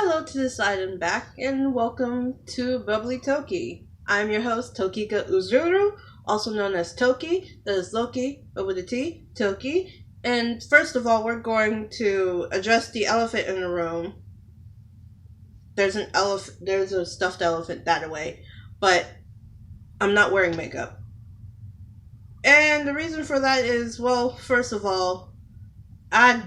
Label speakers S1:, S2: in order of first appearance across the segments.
S1: Hello to the side and back, and welcome to Bubbly Toki. I'm your host, Tokika Uzuru, also known as Toki, that is Loki, but with a T, Toki. And first of all, we're going to address the elephant in the room. There's a stuffed elephant that away, but I'm not wearing makeup. And the reason for that is, well, first of all, I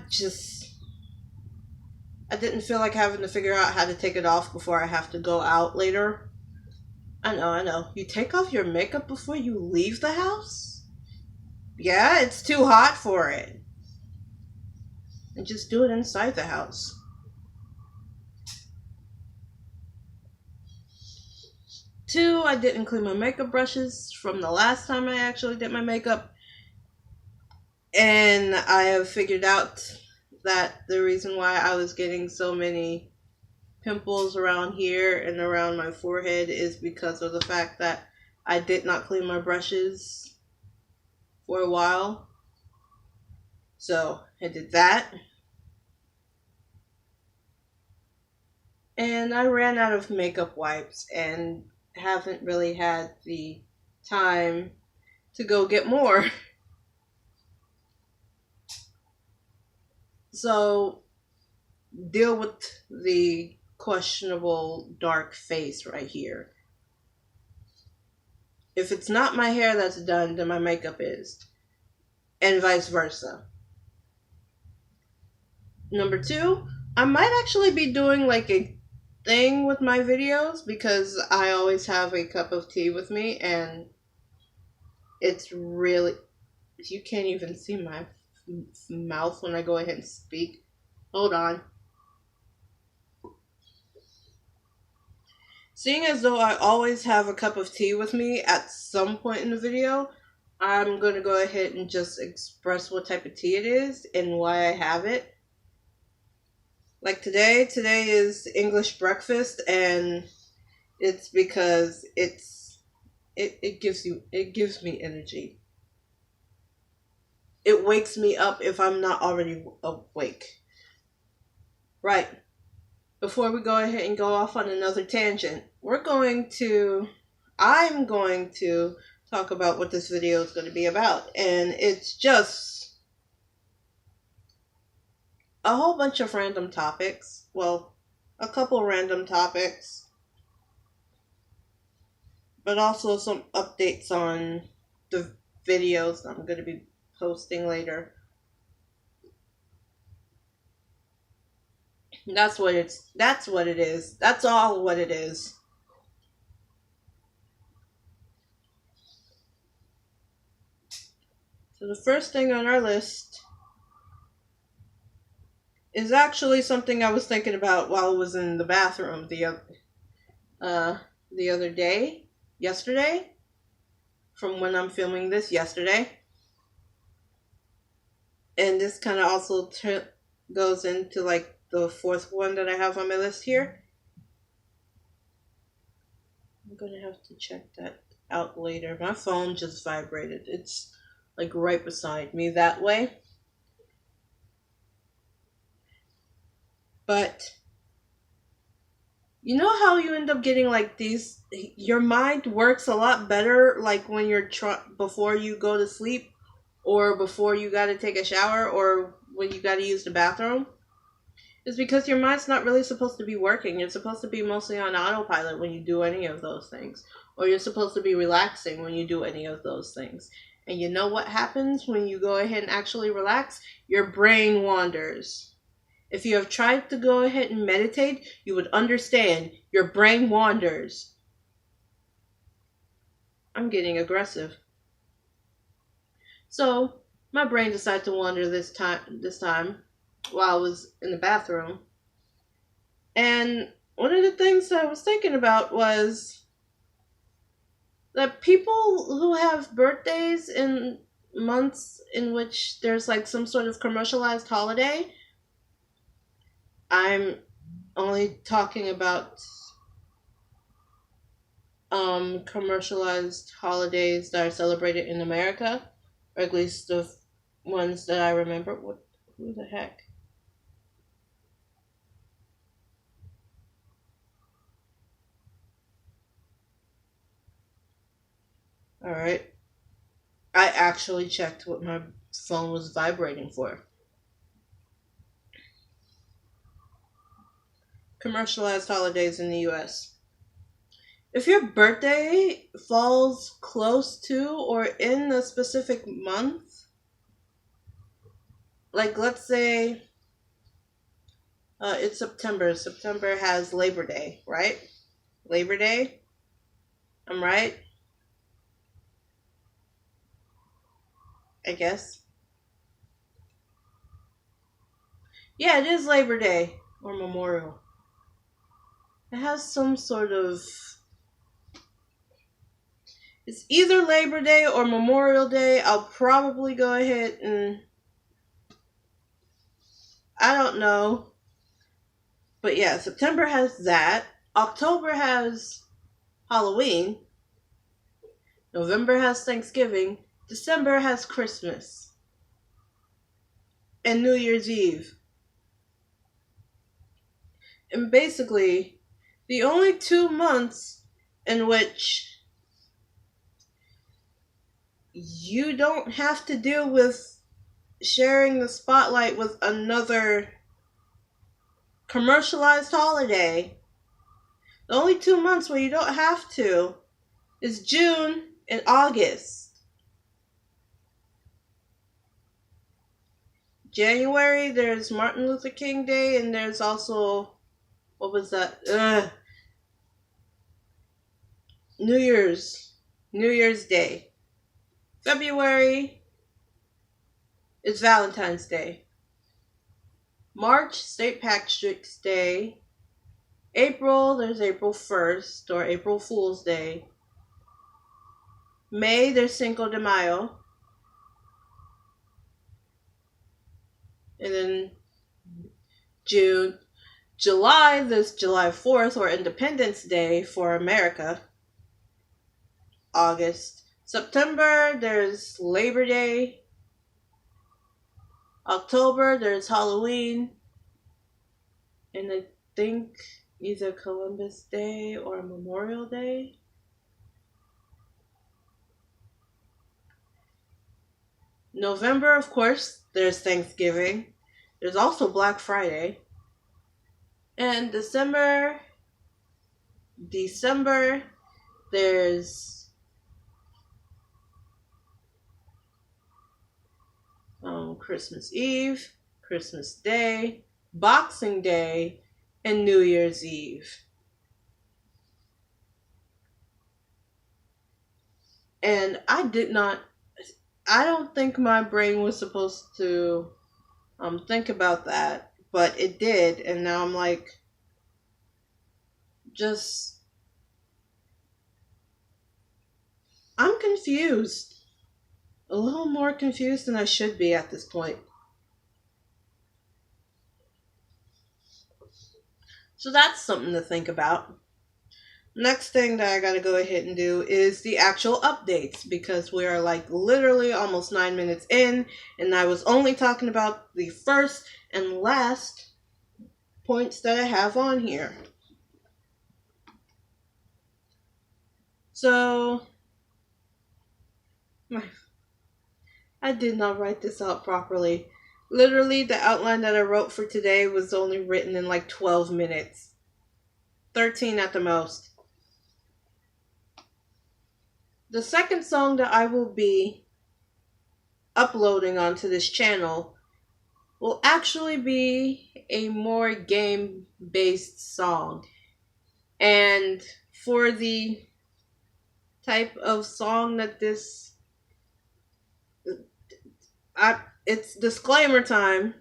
S1: didn't feel like having to figure out how to take it off before I have to go out later. I know. You take off your makeup before you leave the house? Yeah, it's too hot for it. And just do it inside the house. Two, I didn't clean my makeup brushes from the last time I actually did my makeup. And I have figured out that the reason why I was getting so many pimples around here and around my forehead is because of the fact that I did not clean my brushes for a while. So I did that. And I ran out of makeup wipes and haven't really had the time to go get more. So deal with the questionable dark face right here. If it's not my hair that's done, then my makeup is. And vice versa. Number two, I might actually be doing like a thing with my videos because I always have a cup of tea with me, and it's really, you can't even see my mouth when I go ahead and speak. Hold on. Seeing as though I always have a cup of tea with me at some point in the video, I'm going to go ahead and just express what type of tea it is and why I have it. Like today is English breakfast, and it's because it gives me energy. It wakes me up if I'm not already awake. Right. Before we go ahead and go off on another tangent, I'm going to talk about what this video is going to be about, and it's just a whole bunch of random topics. Well, a couple random topics, but also some updates on the videos I'm going to be posting later. That's what it is. That's all what it is. So the first thing on our list is actually something I was thinking about while I was in the bathroom the other day, yesterday, from when I'm filming this, yesterday. And this kind of also goes into like the fourth one that I have on my list here. I'm gonna have to check that out later. My phone just vibrated. It's like right beside me that way. But you know how you end up getting like these, your mind works a lot better like when you're before you go to sleep, or before you got to take a shower, or when you got to use the bathroom. It's because your mind's not really supposed to be working. You're supposed to be mostly on autopilot when you do any of those things, or you're supposed to be relaxing when you do any of those things. And you know what happens when you go ahead and actually relax? Your brain wanders. If you have tried to go ahead and meditate, you would understand your brain wanders. I'm getting aggressive. So, my brain decided to wander this time while I was in the bathroom. And one of the things that I was thinking about was that people who have birthdays in months in which there's like some sort of commercialized holiday, I'm only talking about commercialized holidays that are celebrated in America, or at least the ones that I remember. Who the heck? Alright. I actually checked what my phone was vibrating for. Commercialized holidays in the US. If your birthday falls close to or in a specific month, like let's say it's September. September has Labor Day, right? Labor Day? I'm right? I guess. Yeah, it is Labor Day or Memorial. It has some sort of. It's either Labor Day or Memorial Day. I'll probably go ahead and. I don't know. But yeah, September has that. October has Halloween. November has Thanksgiving. December has Christmas. And New Year's Eve. And basically, the only 2 months in which you don't have to deal with sharing the spotlight with another commercialized holiday. The only 2 months where you don't have to is June and August. January, there's Martin Luther King Day, and there's also, what was that? New Year's Day. February is Valentine's Day. March, St. Patrick's Day. April, there's April 1st or April Fool's Day. May, there's Cinco de Mayo. And then June. July, there's July 4th or Independence Day for America. August. September, there's Labor Day. October, there's Halloween. And I think either Columbus Day or Memorial Day. November, of course, there's Thanksgiving. There's also Black Friday. And December, there's Christmas Eve, Christmas Day, Boxing Day, and New Year's Eve. And I don't think my brain was supposed to think about that, but it did, and now I'm like, I'm confused. A little more confused than I should be at this point. So that's something to think about. Next thing that I gotta go ahead and do is the actual updates, because we are like literally almost 9 minutes in, and I was only talking about the first and last points that I have on here. So, I did not write this out properly. Literally, the outline that I wrote for today was only written in like 12 minutes. 13 at the most. The second song that I will be uploading onto this channel will actually be a more game-based song. And for the type of song that it's disclaimer time.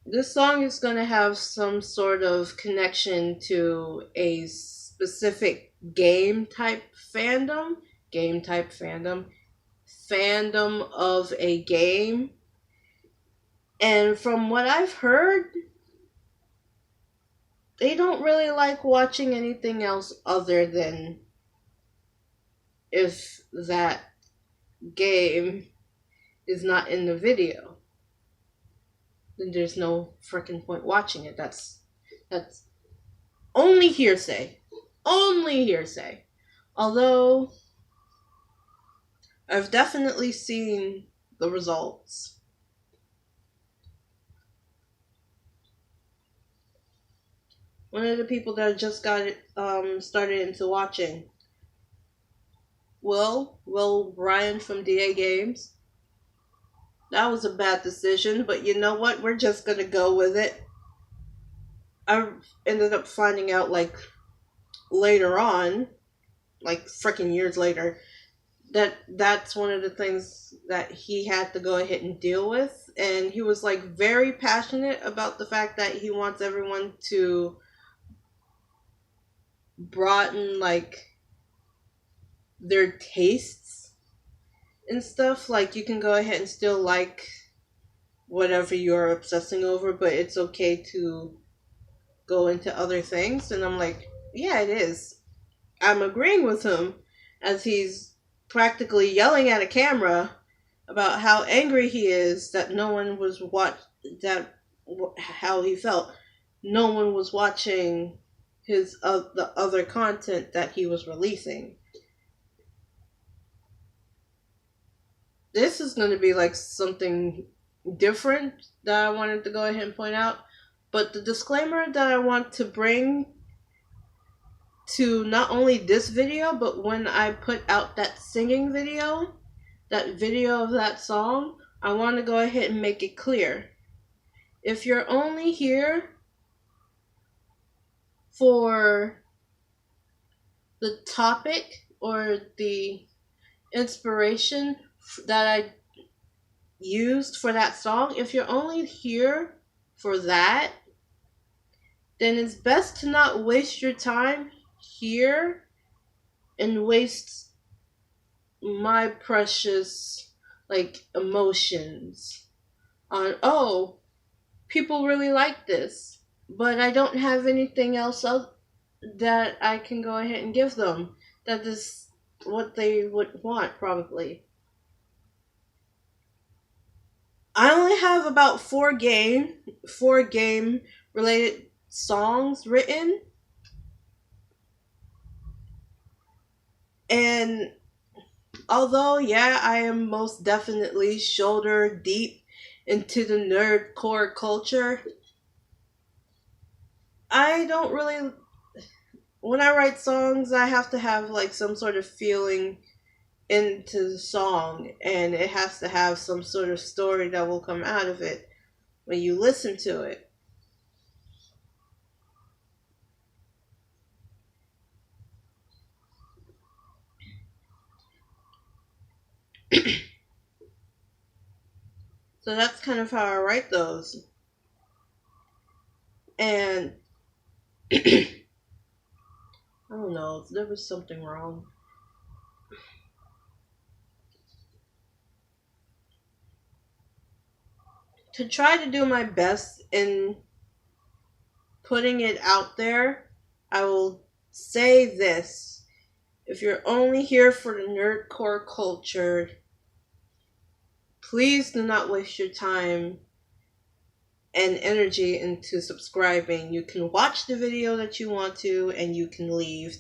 S1: This song is going to have some sort of connection to a specific game type fandom of a game. And from what I've heard, they don't really like watching anything else other than if that game is not in the video. Then there's no freaking point watching it. That's only hearsay. Only hearsay. Although I've definitely seen the results. One of the people that I just got it started into watching, Will Ryan from DA Games. That was a bad decision, but you know what? We're just gonna go with it. I ended up finding out like later on, like freaking years later, that that's one of the things that he had to go ahead and deal with, and he was like very passionate about the fact that he wants everyone to broaden like their tastes and stuff. Like you can go ahead and still like whatever you're obsessing over, but it's okay to go into other things. And I'm like, yeah, it is. I'm agreeing with him as he's practically yelling at a camera about how angry he is that no one was how he felt. No one was watching the other content that he was releasing. This is going to be like something different that I wanted to go ahead and point out. But the disclaimer that I want to bring to not only this video, but when I put out that singing video, that video of that song, I want to go ahead and make it clear. If you're only here for the topic or the inspiration that I used for that song, if you're only here for that, then it's best to not waste your time here and waste my precious like emotions on, oh, people really like this, but I don't have anything else that I can go ahead and give them that is what they would want probably. I only have about four game related songs written, and although yeah, I am most definitely shoulder deep into the nerdcore culture, I don't really, when I write songs, I have to have like some sort of feeling into the song, and it has to have some sort of story that will come out of it when you listen to it. So that's kind of how I write those. And I don't know, there was something wrong. To try to do my best in putting it out there, I will say this. If you're only here for the nerdcore culture, please do not waste your time and energy into subscribing. You can watch the video that you want to and you can leave.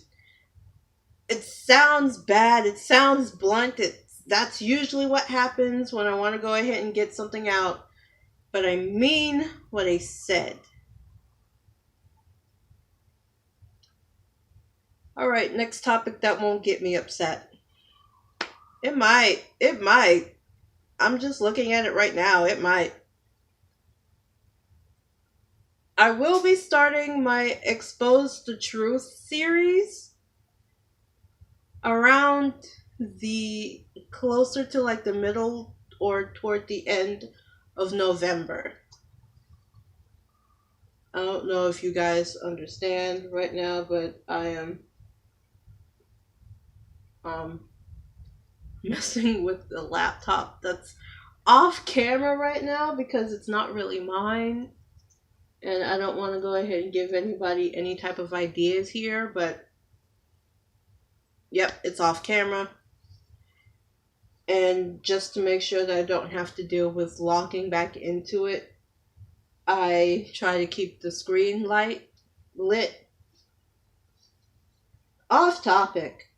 S1: It sounds bad, it sounds blunt, that's usually what happens when I want to go ahead and get something out, but I mean what I said. Alright, next topic that won't get me upset. It might. I'm just looking at it right now, it might. I will be starting my Expose the Truth series around the closer to like the middle or toward the end of November. I don't know if you guys understand right now, but I am messing with the laptop that's off camera right now because it's not really mine, and I don't want to go ahead and give anybody any type of ideas here, but yep, it's off camera. And just to make sure that I don't have to deal with logging back into it, I try to keep the screen light lit. Off topic.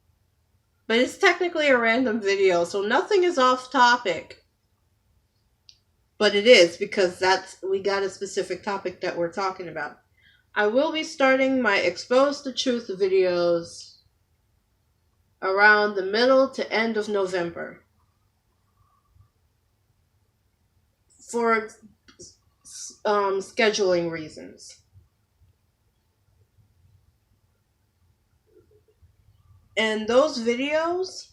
S1: But it's technically a random video, so nothing is off topic. But it is, because we got a specific topic that we're talking about. I will be starting my Expose the Truth videos around the middle to end of November. For scheduling reasons. And those videos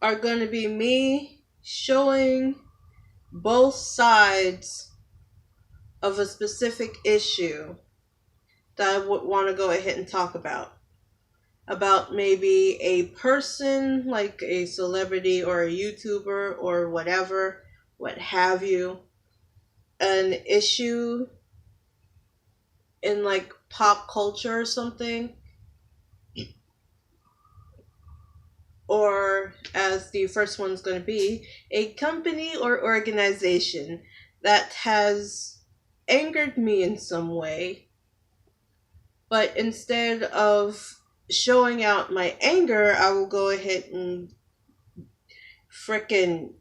S1: are going to be me showing both sides of a specific issue that I would want to go ahead and talk about. About maybe a person, like a celebrity or a YouTuber or whatever, what have you, an issue in like pop culture or something, or as the first one's going to be, a company or organization that has angered me in some way, but instead of showing out my anger, I will go ahead and frickin'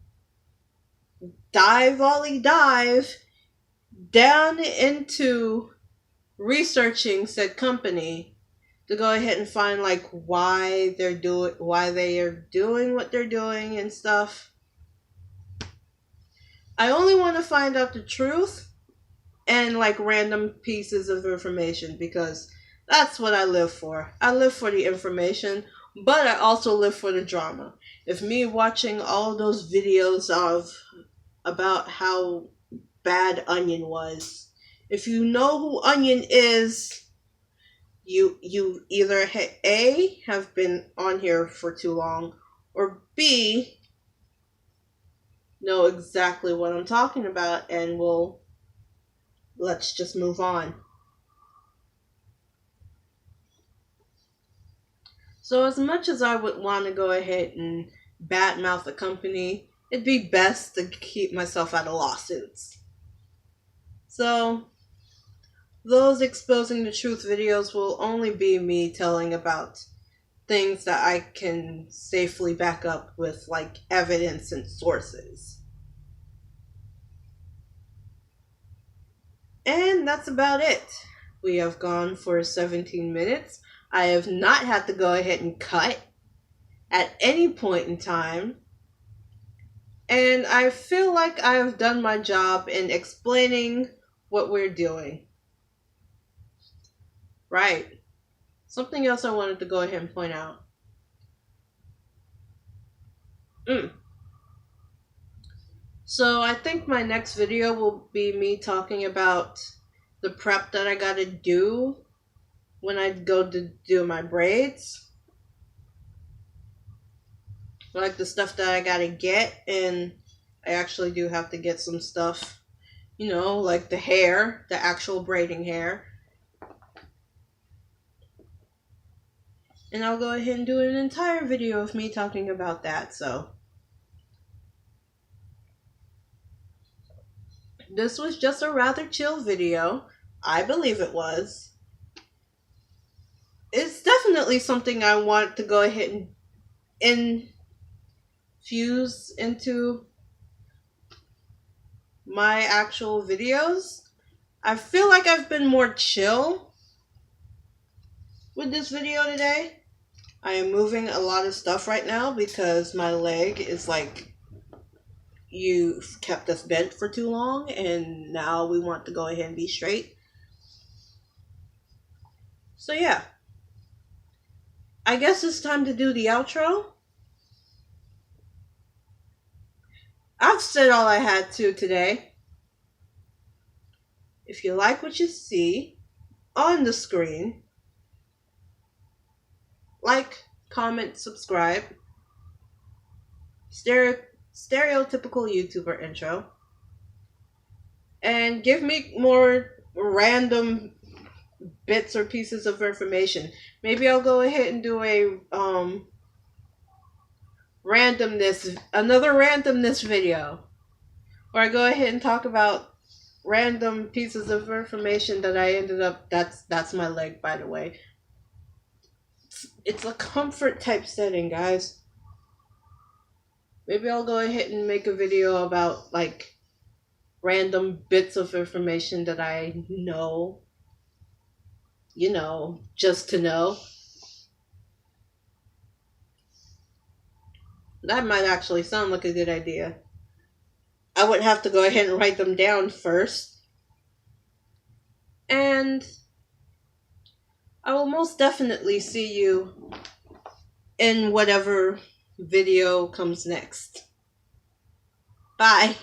S1: dive down into researching said company to go ahead and find like why they are doing what they're doing and stuff. I only want to find out the truth and like random pieces of information, because that's what I live for. I live for the information, but I also live for the drama. If me watching all those videos about how bad Onion was, if you know who Onion is, you either A, have been on here for too long, or B, know exactly what I'm talking about, and let's just move on. So as much as I would want to go ahead and badmouth a company, it'd be best to keep myself out of lawsuits. So those Exposing the Truth videos will only be me telling about things that I can safely back up with like evidence and sources. And that's about it. We have gone for 17 minutes. I have not had to go ahead and cut at any point in time. And I feel like I have done my job in explaining what we're doing. Right. Something else I wanted to go ahead and point out. So I think my next video will be me talking about the prep that I gotta do when I go to do my braids. Like the stuff that I gotta get, and I actually do have to get some stuff, like the hair, the actual braiding hair. And I'll go ahead and do an entire video of me talking about that, so. This was just a rather chill video. I believe it was. It's definitely something I want to go ahead and infuse into my actual videos. I feel like I've been more chill with this video today. I am moving a lot of stuff right now because my leg is like, you've kept us bent for too long and now we want to go ahead and be straight. So yeah, I guess it's time to do the outro. I've said all I had to today. If you like what you see on the screen, like, comment, subscribe. Stereotypical YouTuber intro. And give me more random bits or pieces of information. Maybe I'll go ahead and do a another randomness video, where I go ahead and talk about random pieces of information that I ended up. That's my leg, by the way. it's a comfort type setting, guys. Maybe I'll go ahead and make a video about like random bits of information that I know, just to know. That might actually sound like a good idea. I would have to go ahead and write them down first. And I will most definitely see you in whatever video comes next. Bye.